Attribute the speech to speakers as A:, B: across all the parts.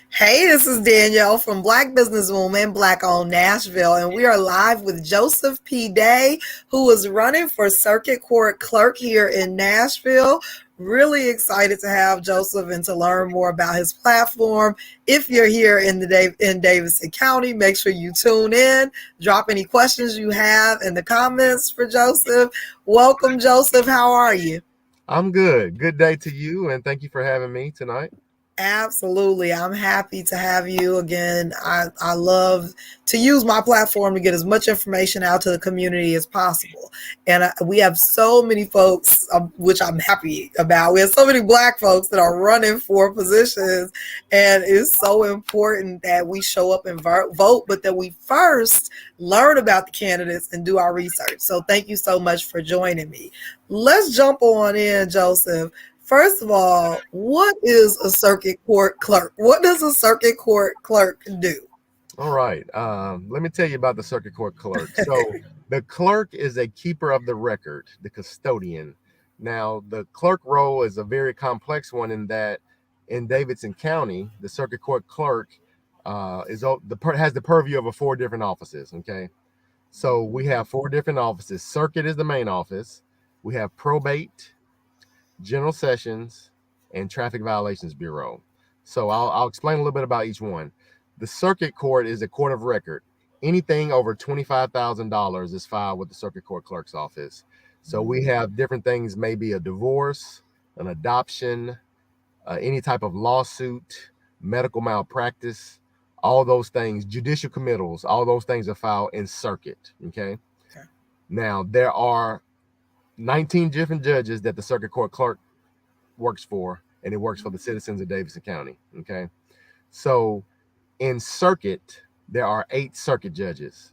A: Hey, this is Danielle from Black Businesswoman, Black Owned Nashville, and we are live with Joseph P. Day, who is running for Circuit Court Clerk here in Nashville. Really excited to have Joseph and to learn more about his platform. If you're here in Davidson County, make sure you tune in. Drop any questions you have in the comments for Joseph. Welcome, Joseph. How are you?
B: I'm good. Good day to you, and thank you for having me tonight.
A: Absolutely. I'm happy to have you again. I love to use my platform to get as much information out to the community as possible. And we have so many folks, which I'm happy about. We have so many Black folks that are running for positions. And it's so important that we show up and vote, but that we first learn about the candidates and do our research. So thank you so much for joining me. Let's jump on in, Joseph. First of all, what is a circuit court clerk? What does a circuit court clerk do?
B: All right. Let me tell you about the circuit court clerk. So, the clerk is a keeper of the record, the custodian. Now, the clerk role is a very complex one in that in Davidson County, the circuit court clerk has the purview of four different offices. Okay, so we have four different offices. Circuit is the main office. We have probate, general sessions, and traffic violations bureau. So I'll explain a little bit about each one. The circuit court is a court of record. Anything over $25,000 is filed with the circuit court clerk's office. So we have different things, maybe a divorce, an adoption, any type of lawsuit, medical malpractice, all those things, judicial committals, all those things are filed in circuit. Okay.
A: Okay.
B: Now there are 19 different judges that the circuit court clerk works for, and it works for the citizens of Davidson County. Okay. So in circuit, there are 8 circuit judges.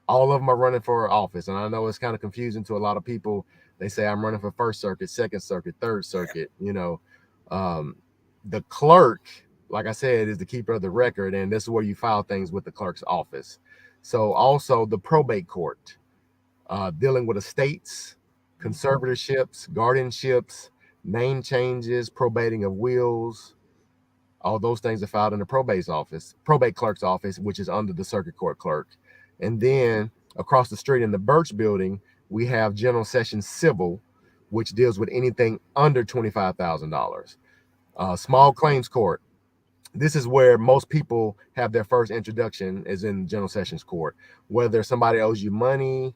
B: All of them are running for office. And I know it's kind of confusing to a lot of people. They say I'm running for first circuit, second circuit, third circuit. Um, the clerk, like I said, is the keeper of the record, and this is where you file things with the clerk's office. So also the probate court, dealing with estates, conservatorships, guardianships, name changes, probating of wills. All those things are filed in the probate clerk's office, which is under the circuit court clerk. And then across the street in the Birch building, we have general sessions civil, which deals with anything under $25,000. Small claims court. This is where most people have their first introduction, is in general sessions court. Whether somebody owes you money,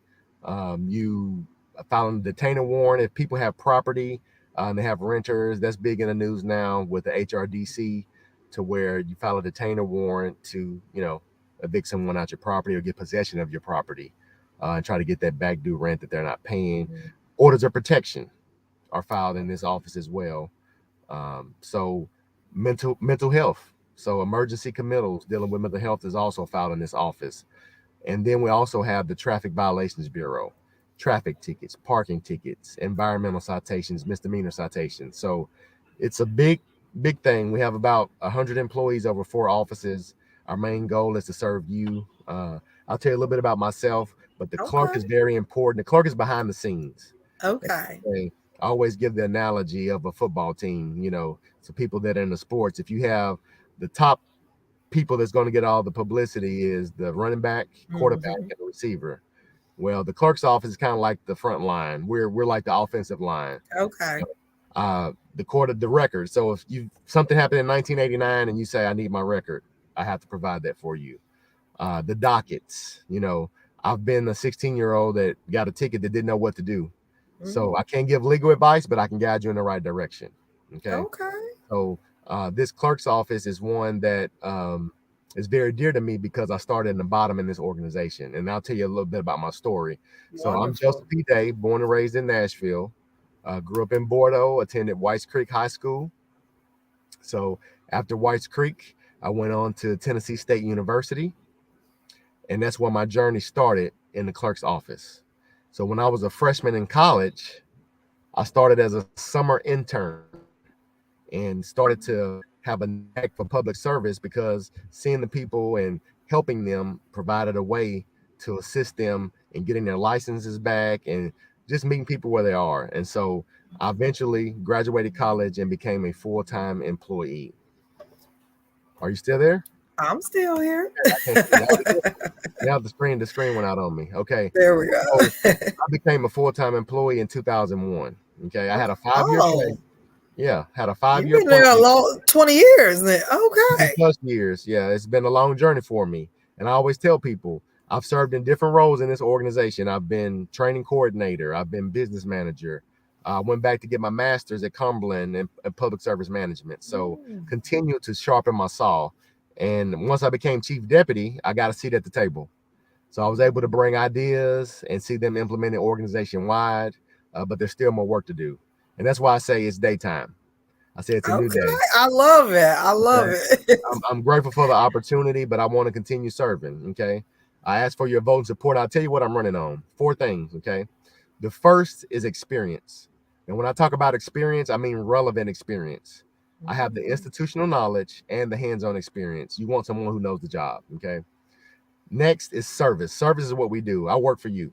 B: you file a detainer warrant. If people have property and they have renters, that's big in the news now with the HRDC, to where you file a detainer warrant to, evict someone out your property or get possession of your property, and try to get that back due rent that they're not paying. Mm-hmm. Orders of protection are filed in this office as well. So mental health. So emergency committals dealing with mental health is also filed in this office. And then we also have the Traffic Violations Bureau, traffic tickets, parking tickets, environmental citations, misdemeanor citations. So it's a big thing. We have about 100 employees over 4 offices. Our main goal is to serve you. I'll tell you a little bit about myself, but the clerk is very important. The clerk is behind the scenes.
A: Okay.
B: I always give the analogy of a football team, so people that are in the sports, if you have the top people that's going to get all the publicity is the running back, quarterback, and the receiver. Well, the clerk's office is kind of like the front line. We're like the offensive line.
A: Okay.
B: The record. So if something happened in 1989 and you say I need my record, I have to provide that for you. The dockets. I've been a 16-year-old that got a ticket that didn't know what to do. So I can't give legal advice, but I can guide you in the right direction. Okay. So this clerk's office is one that is very dear to me because I started in the bottom in this organization. And I'll tell you a little bit about my story. Wonderful. So I'm Joseph P. Day, born and raised in Nashville. Grew up in Bordeaux, attended Whites Creek High School. So after Whites Creek, I went on to Tennessee State University. And that's where my journey started, in the clerk's office. So when I was a freshman in college, I started as a summer intern and started to have a knack for public service, because seeing the people and helping them provided a way to assist them in getting their licenses back and just meeting people where they are. And so I eventually graduated college and became a full-time employee. Are you still there?
A: I'm still here.
B: Okay, I can't see now the screen went out on me. Okay.
A: There we
B: So
A: go.
B: I became a full-time employee in 2001. Okay. I had a 5 year
A: Oh,
B: plan. Yeah, had a
A: you've
B: 5 year
A: been there a
B: plan.
A: long 20 years then.
B: 20
A: Okay.
B: plus years. Yeah, it's been a long journey for me. And I always tell people I've served in different roles in this organization. I've been training coordinator, I've been business manager. I went back to get my master's at Cumberland in public service management. So
A: Mm.
B: continue to sharpen my saw. And once I became chief deputy, I got a seat at the table. So I was able to bring ideas and see them implemented organization wide, but there's still more work to do. And that's why I say it's daytime. I say it's a new
A: Okay.
B: day.
A: I love it. I love
B: Okay.
A: it.
B: I'm grateful for the opportunity, but I want to continue serving. Okay. I ask for your vote and support. I'll tell you what I'm running on. Four things. Okay. The first is experience. And when I talk about experience, I mean relevant experience. I have the
A: Mm.
B: institutional knowledge and the hands on experience. You want someone who knows the job. Okay. Next is service. Service is what we do. I work for you.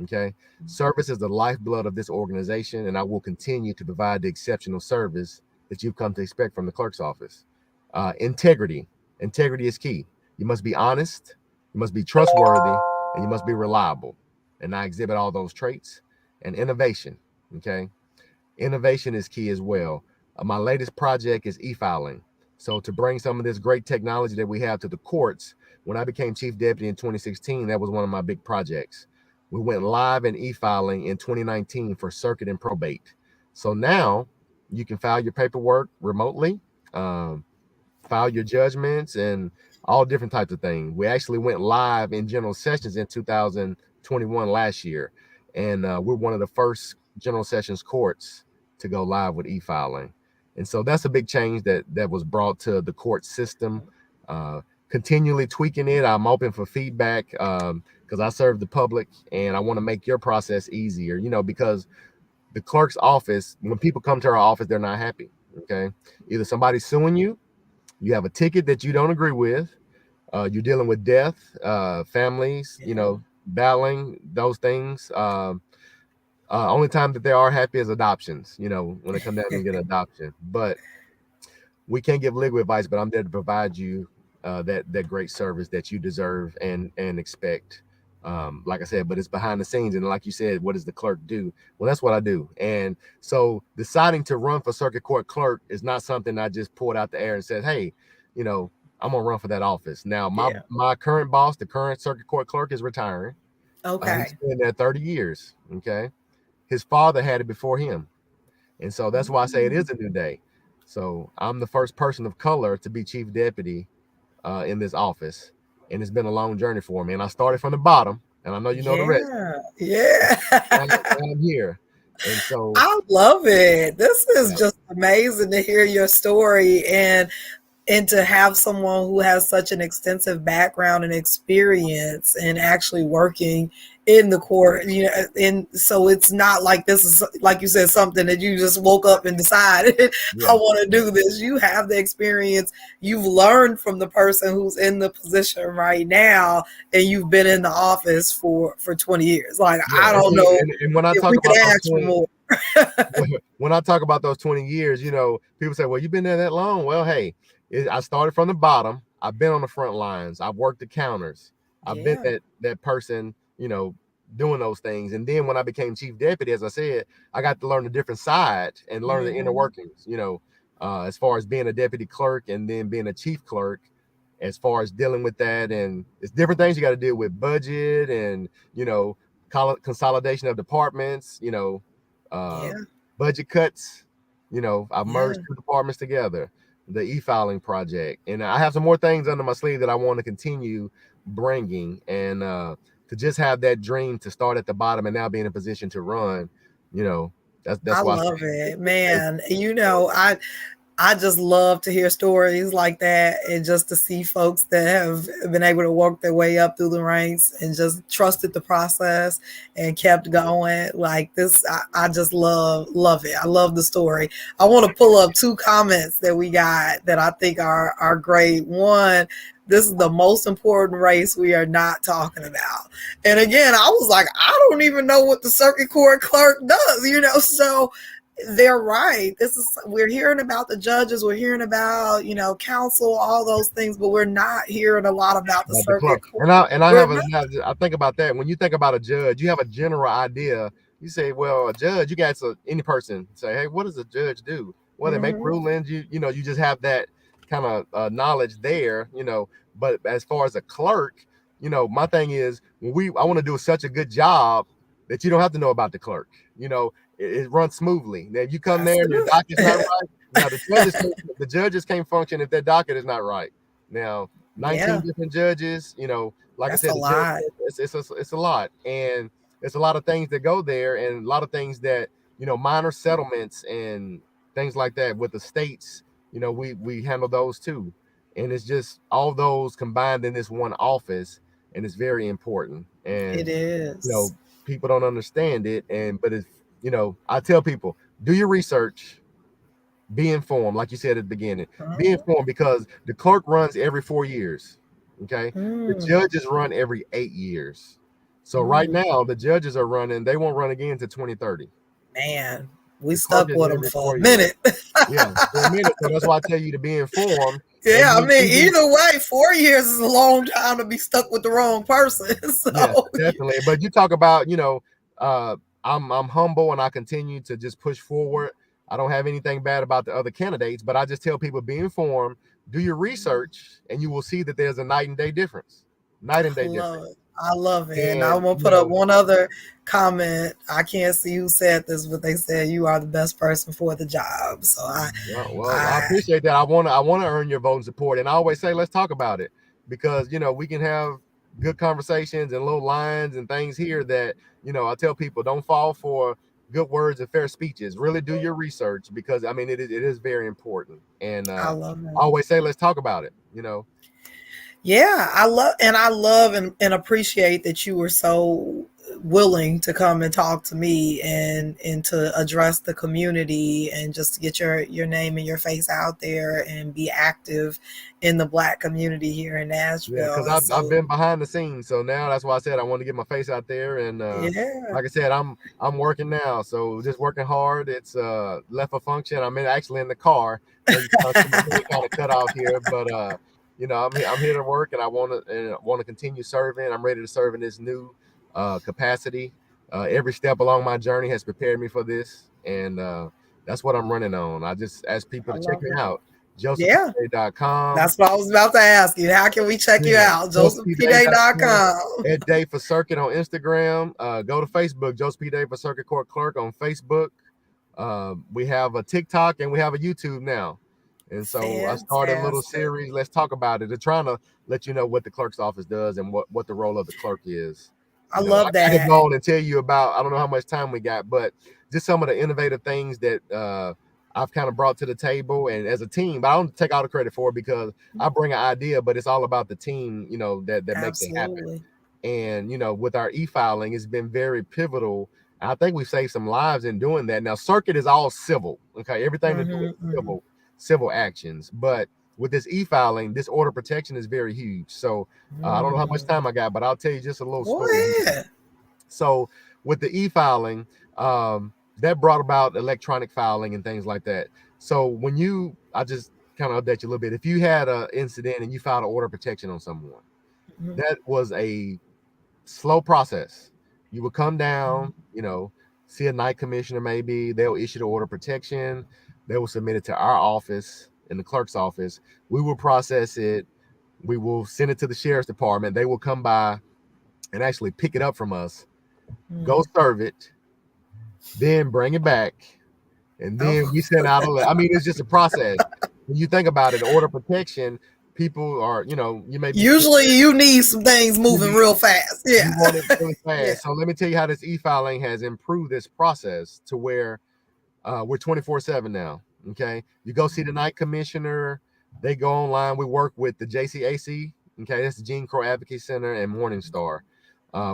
B: Okay. Service is the lifeblood of this organization, and I will continue to provide the exceptional service that you've come to expect from the clerk's office. Integrity. Integrity is key. You must be honest, you must be trustworthy, and you must be reliable. And I exhibit all those traits. And innovation. Okay. Innovation is key as well. My latest project is e-filing. So to bring some of this great technology that we have to the courts, when I became chief deputy in 2016, that was one of my big projects. We went live in e-filing in 2019 for circuit and probate. So now you can file your paperwork remotely, um, file your judgments, and all different types of things. We actually went live in general sessions in 2021 last year, and we're one of the first general sessions courts to go live with e-filing. And so that's a big change that was brought to the court system. Uh, Continually tweaking it. I'm open for feedback because I serve the public and I want to make your process easier. Because the clerk's office, when people come to our office, they're not happy. Okay, either somebody's suing you, you have a ticket that you don't agree with, you're dealing with death, families,
A: Yeah.
B: battling those things. Only time that they are happy is adoptions, when they come down and get an adoption. But we can't give legal advice, but I'm there to provide you that great service that you deserve and expect. Like I said, but it's behind the scenes, and like you said, what does the clerk do? Well, that's what I do. And so deciding to run for circuit court clerk is not something I just pulled out the air and said, hey, you know, I'm gonna run for that office. Now, my
A: Yeah.
B: my current boss, the current circuit court clerk, is retiring. He's
A: Okay.
B: been there 30 years. Okay, his father had it before him. And so that's why I say it
A: Mm.
B: is a new day. So I'm the first person of color to be chief deputy in this office. And it's been a long journey for me. And I started from the bottom, and I know you know the rest.
A: Yeah.
B: And
A: Yeah.
B: now I'm here. And so,
A: I love it. This is
B: yeah,
A: just amazing to hear your story and to have someone who has such an extensive background and experience in actually working in the court, and so it's not like this is, like you said, something that you just woke up and decided I
B: yeah,
A: want to do this. You have the experience, you've learned from the person who's in the position right now, and you've been in the office for 20 years. Like,
B: yeah.
A: I
B: And
A: don't
B: see,
A: know
B: and when I
A: if
B: talk
A: we could
B: about those
A: ask for
B: 20,
A: more.
B: when I talk about those 20 years, people say, well, you've been there that long. Well, hey, I started from the bottom. I've been on the front lines. I've worked the counters. I've been
A: Yeah.
B: that person, doing those things. And then when I became chief deputy, as I said, I got to learn the different side and learn the inner
A: Hmm.
B: workings, as far as being a deputy clerk and then being a chief clerk, as far as dealing with that. And it's different things you got to deal with budget and, consolidation of departments, uh,
A: Yeah.
B: budget cuts. I've
A: Yeah.
B: merged two departments together, the e-filing project, and I have some more things under my sleeve that I want to continue bringing. And to just have that dream to start at the bottom and now be in a position to run, you know, that's
A: I
B: why I say
A: love it,
B: it's day.
A: man. I just love to hear stories like that, and just to see folks that have been able to work their way up through the ranks and just trusted the process and kept going like this. I just love it. I love the story. I want to pull up two comments that we got that I think are great. One, this is the most important race we are not talking about. And again, I was like, I don't even know what the circuit court clerk does, so They're right. We're hearing about the judges, we're hearing about, counsel, all those things, but we're not hearing a lot about the
B: About the
A: circuit
B: clerk.
A: court.
B: And I
A: We're
B: have
A: not.
B: I think about that. When you think about a judge, you have a general idea. You say, well, a judge, you got any person say, hey, what does a judge do? Well, they make
A: Hmm.
B: rulings. You just have that kind of knowledge there. But as far as a clerk, my thing is I want to do such a good job that you don't have to know about the clerk. It runs smoothly. Now, if you come
A: That's
B: there and your docket's not
A: good.
B: right, now the judges can't function if their docket is not right. Now, 19
A: Yeah,
B: different judges, like I
A: that's a
B: said, the judge,
A: lot.
B: it's a lot. And it's a lot of things that go there, and a lot of things that, minor settlements and things like that with the states, we handle those too. And it's just all those combined in this one office, and it's very important.
A: It
B: And, you
A: is.
B: know, people don't understand it. But it's, I tell people, do your research, be informed, like you said at the beginning. Be
A: Mhm.
B: informed because the clerk runs every 4 years. Okay. The
A: Mm,
B: judges run every 8 years. So right
A: mm.
B: now, the judges are running, they won't run again to 2030.
A: Man, we
B: The clerk
A: stuck
B: is
A: with them
B: every
A: for a
B: 4 years.
A: minute.
B: Yeah, for a minute. So that's why I tell you to be informed. And
A: Yeah, I
B: then
A: mean,
B: even,
A: either way, 4 years is a long time to be stuck with the wrong person.
B: yes,
A: So,
B: definitely. But you talk about, uh, I'm humble and I continue to just push forward. I don't have anything bad about the other candidates, but I just tell people be informed, do your research, and you will see that there's a night and day difference. Night and
A: I
B: day
A: love
B: difference.
A: it. I love it. And
B: And
A: I'm gonna put up one other comment. I can't see who said this, but they said you are the best person for the job. So
B: well, I
A: I
B: appreciate that. I want to earn your vote and support, and I always say let's talk about it because we can have good conversations and little lines and things here that I tell people don't fall for good words and fair speeches. Really do your research because I mean it is very important, and
A: I
B: I
A: love it.
B: always say let's talk about it.
A: Yeah, I love and appreciate that you were so willing to come and talk to me and to address the community and just to get your name and your face out there and be active in the Black community here in
B: Yeah,
A: Nashville.
B: because
A: And
B: I've
A: so,
B: been behind the scenes, so now that's why I said I want to get my face out there, and
A: yeah,
B: like I said, I'm working now, so just working hard. It's left a function. I'm actually in the car. You kind of see my head kind of cut off here, but I'm here to work, and I want to continue serving. I'm ready to serve in this new capacity. Every step along my journey has prepared me for this, and that's what I'm running on. I just ask people
A: I
B: to check
A: love
B: me
A: it.
B: out,
A: Yeah,
B: josephpday.com.
A: that's what I was about to ask you. How can we check you
B: Yeah,
A: out?
B: josephpday.com.
A: JosephPday.com.
B: At Day for Circuit on Instagram. Go to Facebook, Joseph P. Day for Circuit Court Clerk on Facebook. We have a TikTok and we have a YouTube now. And so I started a little
A: Fantastic.
B: series. Let's talk about it. They're trying to let you know what the clerk's office does and what the role of the clerk is.
A: I love
B: I could
A: that.
B: go on and tell you about, I don't know how much time we got, but just some of the innovative things that I've kind of brought to the table and as a team. But I don't take all the credit for it because I bring an idea, but it's all about the team, that makes it happen.
A: Absolutely.
B: And with our e-filing, it's been very pivotal. I think we've saved some lives in doing that. Now, circuit is all civil. Okay, everything to do with
A: Hmm. Hmm.
B: civil actions. But with this e-filing, this order protection is very huge. So I don't know how much
A: Mm.
B: time I got, but I'll tell you just a little
A: Go
B: story here.
A: ahead.
B: So with the e-filing, that brought about electronic filing and things like that. So I just kind of update you a little bit. If you had an incident and you filed an order of protection on someone,
A: Mhm.
B: that was a slow process. You would come down, see a night commissioner, maybe they'll issue the order of protection. They will submit it to our office in the clerk's office. We will process it. We will send it to the sheriff's department. They will come by and actually pick it up from us, go
A: Mm.
B: serve it, then bring it back, and then
A: Oh,
B: we send out a letter. I mean, it's just a process. When you think about it, order of protection, people are, you may be sitting
A: usually
B: there,
A: you need some things moving real fast.
B: you
A: Yeah.
B: want it really
A: Yeah.
B: fast. So let me tell you how this e-filing has improved this process to where we're 24/7 now. Okay, you go see the night commissioner. They go online. We work with the JCAC. Okay, that's the Gene Crow Advocacy Center and Morningstar.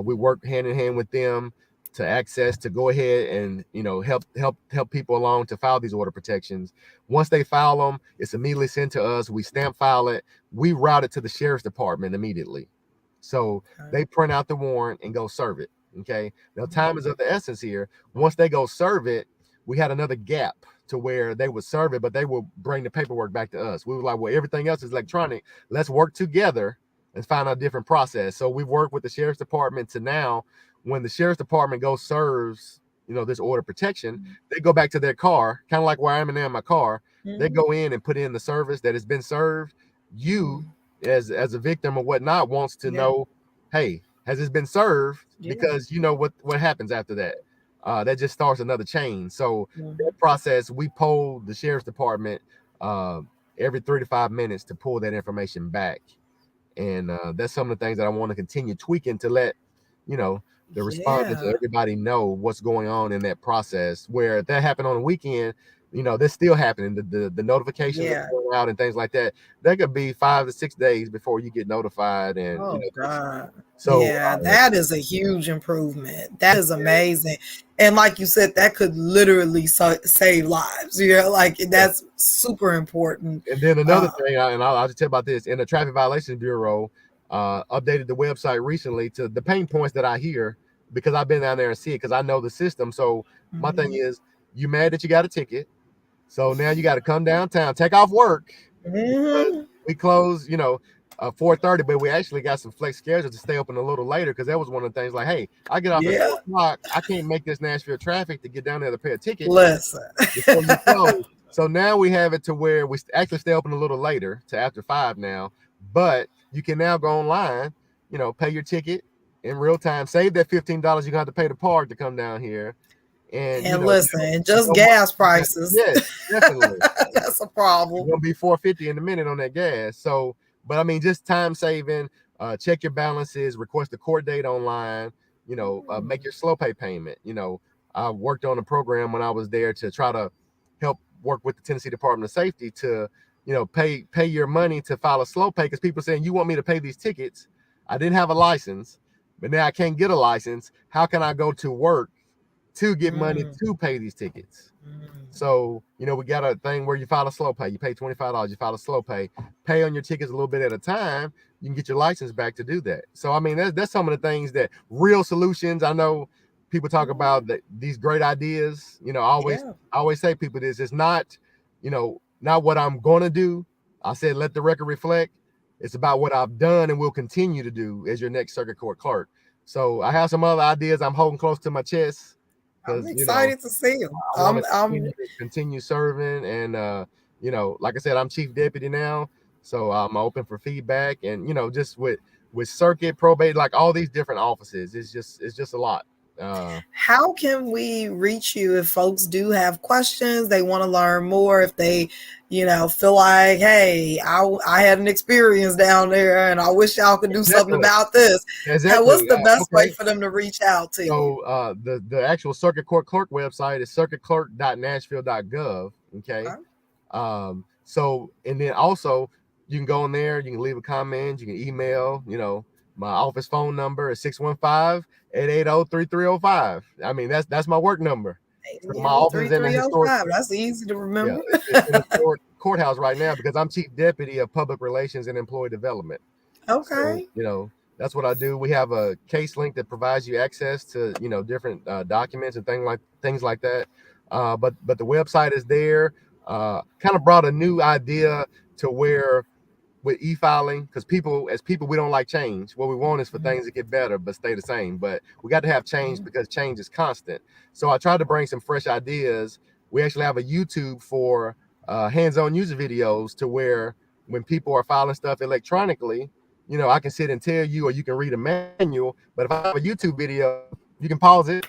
B: We work hand in hand with them to access to go ahead and help people along to file these order protections. Once they file them, it's immediately sent to us. We stamp file it. We route it to the sheriff's department immediately. So they print out the warrant and go serve it. Okay. Now time is of the essence here. Once they go serve it, we had another gap to where they would serve it, but they will bring the paperwork back to us. We were like, well, everything else is electronic. Let's work together and find a different process. So we've worked with the sheriff's department to now, when the sheriff's department goes serves, this order of protection, they go back to their car, kind of like where I'm in my car. They go in and put in the service that has been served. You, as a victim or whatnot, wants to know, hey, has this been served? Because you know what happens after that. That just starts another chain. So that process, we poll the sheriff's department every 3 to 5 minutes to pull that information back. And that's some of the things that I want to continue tweaking to let the respondents or everybody know what's going on in that process. Where if that happened on the weekend, that's still happening. The notifications are going out and things like that. That could be 5 to 6 days before you get notified. And
A: God.
B: so
A: That is a huge improvement. That is amazing. And like you said, that could literally save lives. Like that's super important.
B: And then another thing, and I'll just tell you about this, in the Traffic Violations Bureau, updated the website recently to the pain points that I hear, because I've been down there and see it, because I know the system. So my thing is, you mad that you got a ticket, so now you got to come downtown, take off work, because we close 4:30, but we actually got some flex schedule to stay open a little later, because that was one of the things, like, hey, I get off at 4:00, I can't make this Nashville traffic to get down there to pay a ticket before you close. So now we have it to where we actually stay open a little later, to after 5 now, but you can now go online, pay your ticket in real time, save that $15 you're gonna have to pay the park to come down here. And
A: listen, just gas prices.
B: Yes, definitely.
A: That's a problem.
B: It's gonna be $4.50 in a minute on that gas. So, but I mean, just time saving. Check your balances. Request a court date online. Make your slow pay payment. I worked on a program when I was there to try to help work with the Tennessee Department of Safety to pay your money to file a slow pay, because people saying, you want me to pay these tickets? I didn't have a license, but now I can't get a license. How can I go to work to get money to pay these tickets? So, we got a thing where you file a slow pay. You pay $25, you file a slow pay on your tickets a little bit at a time. You can get your license back to do that. So, I mean, that's some of the things that real solutions. I know people talk about these great ideas. I always say people this. It's not, not what I'm going to do. I said, let the record reflect. It's about what I've done and will continue to do as your next circuit court clerk. So I have some other ideas I'm holding close to my chest.
A: I'm excited to see them.
B: I'm continue serving, and like I said, I'm chief deputy now, so I'm open for feedback, and just with circuit, probate, like all these different offices, it's just a lot.
A: How can we reach you if folks do have questions, they want to learn more, if they feel like, hey, I had an experience down there and I wish y'all could do something about this?
B: Exactly.
A: What's the best way for them to reach out to you?
B: So the actual circuit court clerk website is circuitclerk.nashville.gov. Okay. So, and then also you can go in there, you can leave a comment, you can email. My office phone number is 615-880-3305. I mean, that's my work number. So my office is in the historic.
A: That's easy to remember.
B: Yeah, it's in the historic courthouse right now, because I'm chief deputy of public relations and employee development.
A: Okay.
B: So, that's what I do. We have a case link that provides you access to different documents and things like that. But the website is there. Kind of brought a new idea to where, with e-filing, because people we don't like change. What we want is for things to get better but stay the same. But we got to have change, because change is constant. So I tried to bring some fresh ideas. We actually have a YouTube for hands-on user videos, to where when people are filing stuff electronically, I can sit and tell you, or you can read a manual. But if I have a YouTube video, you can pause it.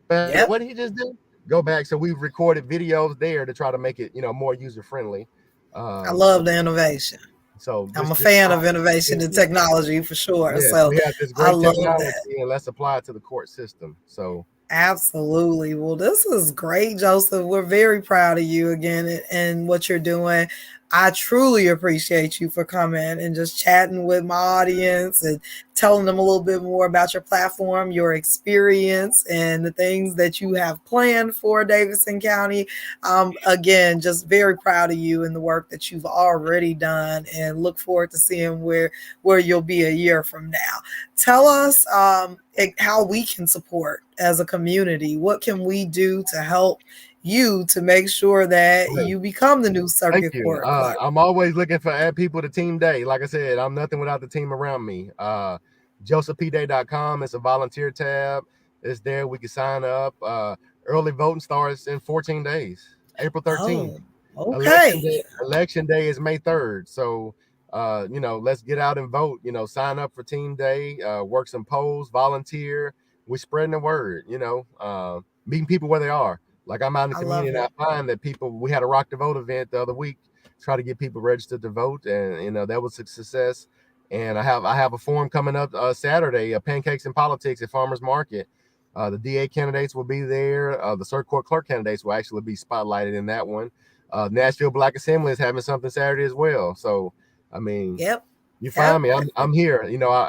B: What did he just do? Go back. So we've recorded videos there to try to make it more user-friendly.
A: I love the innovation.
B: So
A: I'm a fan of innovation and technology for sure.
B: Yeah,
A: so
B: we have this great technology, and let's apply it to the court system. So
A: absolutely. Well, this is great, Joseph. We're very proud of you again and what you're doing. I truly appreciate you for coming and just chatting with my audience and telling them a little bit more about your platform, your experience, and the things that you have planned for Davidson County. Again, just very proud of you and the work that you've already done, and look forward to seeing where you'll be a year from now. Tell us how we can support as a community. What can we do to help you to make sure that
B: Okay.
A: you become the new
B: Thank
A: circuit
B: you.
A: court clerk.
B: I'm always looking for add people to team day. Like I said, I'm nothing without the team around me. josephpday.com. It's a volunteer tab. It's there. We can sign up. Early voting starts in 14 days, April 13th.
A: Oh, okay.
B: Election day is May 3rd. So, let's get out and vote. Sign up for team day, work some polls, volunteer. We're spreading the word, meeting people where they are. Like I'm out in the
A: I love
B: community and
A: it.
B: I find that we had a rock the vote event the other week, try to get people registered to vote. And, that was a success. And I have a forum coming up Saturday, Pancakes and Politics at Farmers Market. The DA candidates will be there. The circuit court clerk candidates will actually be spotlighted in that one. Nashville Black Assembly is having something Saturday as well. So, I mean,
A: Yep.
B: you find
A: Yep.
B: me. I'm here.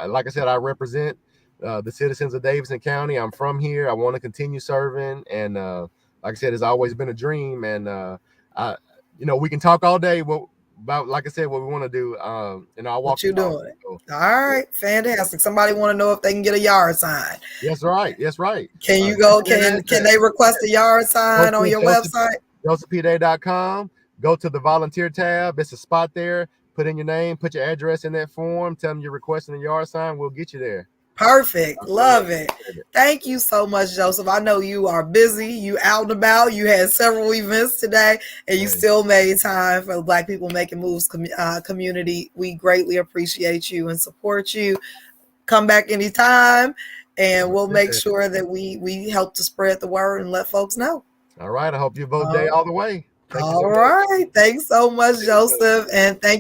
B: Like I said, I represent the citizens of Davidson County. I'm from here. I want to continue serving, and like I said, it's always been a dream. And I, we can talk all day about, like I said, what we want to do. I'll walk
A: What
B: the
A: you
B: talk.
A: doing?
B: So,
A: All
B: yeah.
A: right. Fantastic. Somebody want to know if they can get a yard sign.
B: Yes, right. Yes, right.
A: Can you
B: Give
A: go?
B: me that
A: Can
B: address.
A: they request a yard
B: Go
A: sign on
B: to
A: your website?
B: josephpday.com. Go to the volunteer tab. It's a spot there. Put in your name, put your address in that form. Tell them you're requesting a yard sign. We'll get you there.
A: Perfect.
B: I really
A: Love it.
B: appreciate it.
A: Thank you so much, Joseph. I know you are busy. You out and about. You had several events today, and you
B: Hey,
A: still made time for the Black People Making Moves community. We greatly appreciate you and support you. Come back anytime,
B: I
A: and we'll make
B: appreciate it.
A: sure that we help to spread the word and let folks know.
B: All right. I hope you vote day
A: Uh,
B: all the way. Thank you so
A: all
B: much.
A: right. Thanks so much,
B: See you soon.
A: Joseph, and thank